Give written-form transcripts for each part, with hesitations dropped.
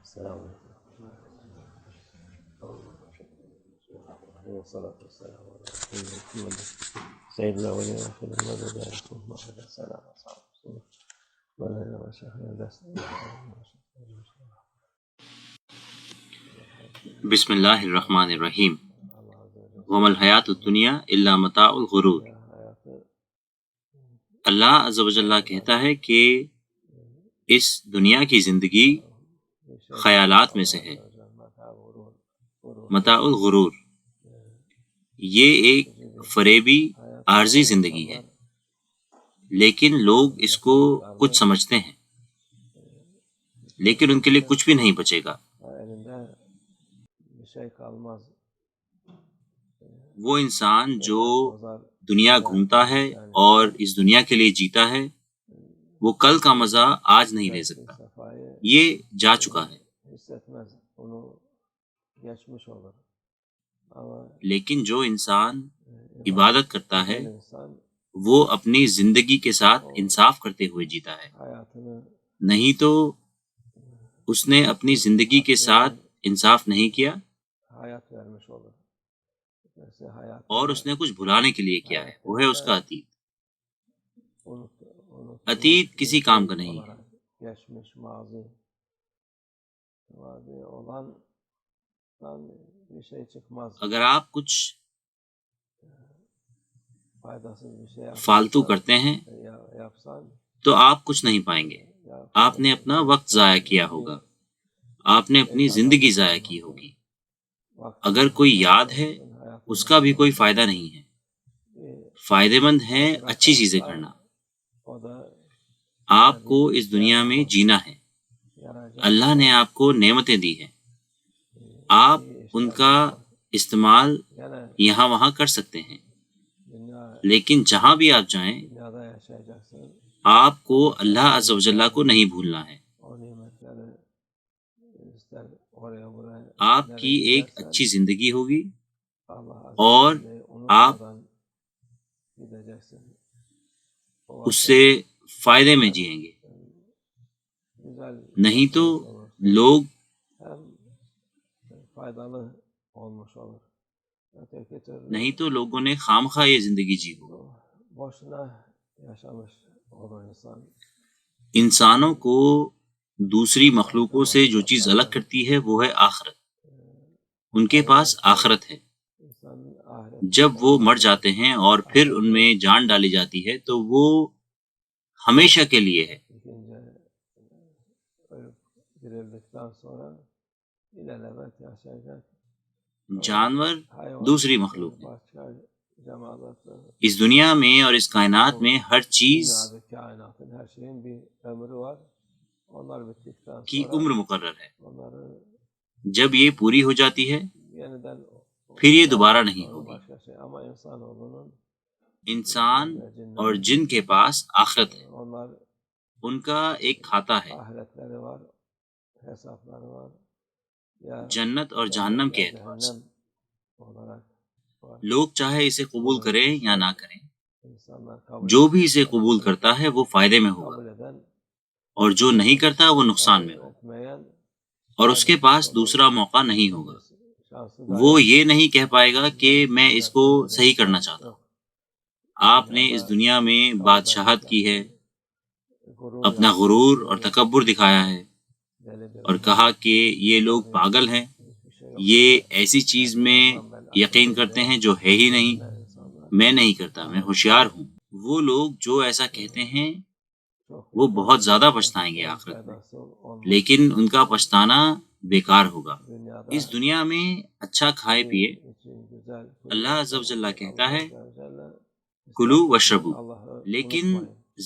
السلام علیکم والصلاة والسلام على رسول الله سيدنا الأولين والآخرين محمد وعلى آله وصحبه وسلم بسم اللہ الرحمن الرحیم۔ وما الحیات الدنیا الا متاع الغرور۔ اللہ عز و جل کہتا ہے کہ اس دنیا کی زندگی خیالات میں سے ہے، متاع الغرور، یہ ایک فریبی عارضی زندگی ہے، لیکن لوگ اس کو کچھ سمجھتے ہیں، لیکن ان کے لیے کچھ بھی نہیں بچے گا۔ وہ انسان جو دنیا گھومتا ہے اور اس دنیا کے لیے جیتا ہے، وہ کل کا مزہ آج نہیں لے سکتا، یہ جا چکا ہے۔ لیکن جو انسان عبادت کرتا ہے وہ اپنی زندگی کے ساتھ انصاف کرتے ہوئے جیتا ہے، نہیں تو اس نے اپنی زندگی کے ساتھ انصاف نہیں کیا اور اس نے کچھ بھلانے کے لیے کیا ہے، وہ ہے اس کا عتیق۔ عتیق کسی کام کا نہیں ہے۔ اگر آپ کچھ فالتو کرتے ہیں تو آپ کچھ نہیں پائیں گے، آپ نے اپنا وقت ضائع کیا ہوگا، آپ نے اپنی زندگی ضائع کی ہوگی۔ اگر کوئی یاد ہے اس کا بھی کوئی فائدہ نہیں ہے۔ فائدہ مند ہے اچھی چیزیں کرنا۔ آپ کو اس دنیا میں جینا ہے، اللہ نے آپ کو نعمتیں دی ہیں، آپ ان کا استعمال یہاں وہاں کر سکتے ہیں، لیکن جہاں بھی آپ جائیں آپ کو اللہ عز و جل کو نہیں بھولنا ہے۔ آپ کی ایک اچھی زندگی ہوگی اور آپ اس سے فائدے میں جئیں گے، نہیں تو لوگوں نے خامخواہ یہ زندگی جی ہوگی۔ انسانوں کو دوسری مخلوقوں سے جو چیز الگ کرتی ہے وہ ہے آخرت۔ ان کے پاس آخرت ہے۔ جب وہ مر جاتے ہیں اور پھر ان میں جان ڈالی جاتی ہے تو وہ ہمیشہ کے لیے ہے۔ جانور دوسری مخلوق ہے۔ اس دنیا میں اور اس کائنات میں ہر چیز کی عمر مقرر ہے۔ جب یہ پوری ہو جاتی ہے پھر یہ دوبارہ نہیں ہوگی۔ انسان اور جن کے پاس آخرت ہے، ان کا ایک کھاتا ہے، جنت اور جہنم کے اعتبار سے۔ لوگ چاہے اسے قبول کریں یا نہ کریں، جو بھی اسے قبول کرتا ہے وہ فائدے میں ہوگا، اور جو نہیں کرتا وہ نقصان میں ہوگا، اور اس کے پاس دوسرا موقع نہیں ہوگا۔ وہ یہ نہیں کہہ پائے گا کہ میں اس کو صحیح کرنا چاہتا ہوں۔ آپ نے اس دنیا میں بادشاہت کی ہے، اپنا غرور اور تکبر دکھایا ہے اور کہا کہ یہ لوگ پاگل ہیں، یہ ایسی چیز میں یقین کرتے ہیں جو ہے ہی نہیں، میں نہیں کرتا، میں ہوشیار ہوں۔ وہ لوگ جو ایسا کہتے ہیں وہ بہت زیادہ پچھتائیں گے آخرت میں، لیکن ان کا پچھتانا بیکار ہوگا۔ اس دنیا میں اچھا کھائے پیے، اللہ عز و جل کہتا ہے کلو وشربو، لیکن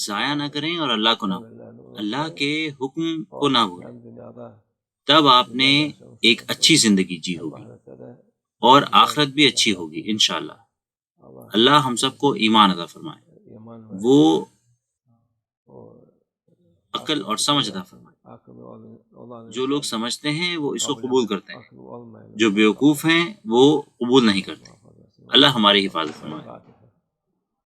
ضائع نہ کریں اور اللہ کو نہ بھولیں، اللہ کے حکم کو نہ بھولیں، تب آپ نے ایک اچھی زندگی جی ہوگی اور آخرت بھی اچھی ہوگی انشاءاللہ۔ اللہ ہم سب کو ایمان عطا فرمائے، وہ عقل اور سمجھ عطا فرمائے۔ جو لوگ سمجھتے ہیں وہ اس کو قبول کرتے ہیں، جو بیوقوف ہیں وہ قبول نہیں کرتے۔ اللہ ہماری حفاظت فرمائے۔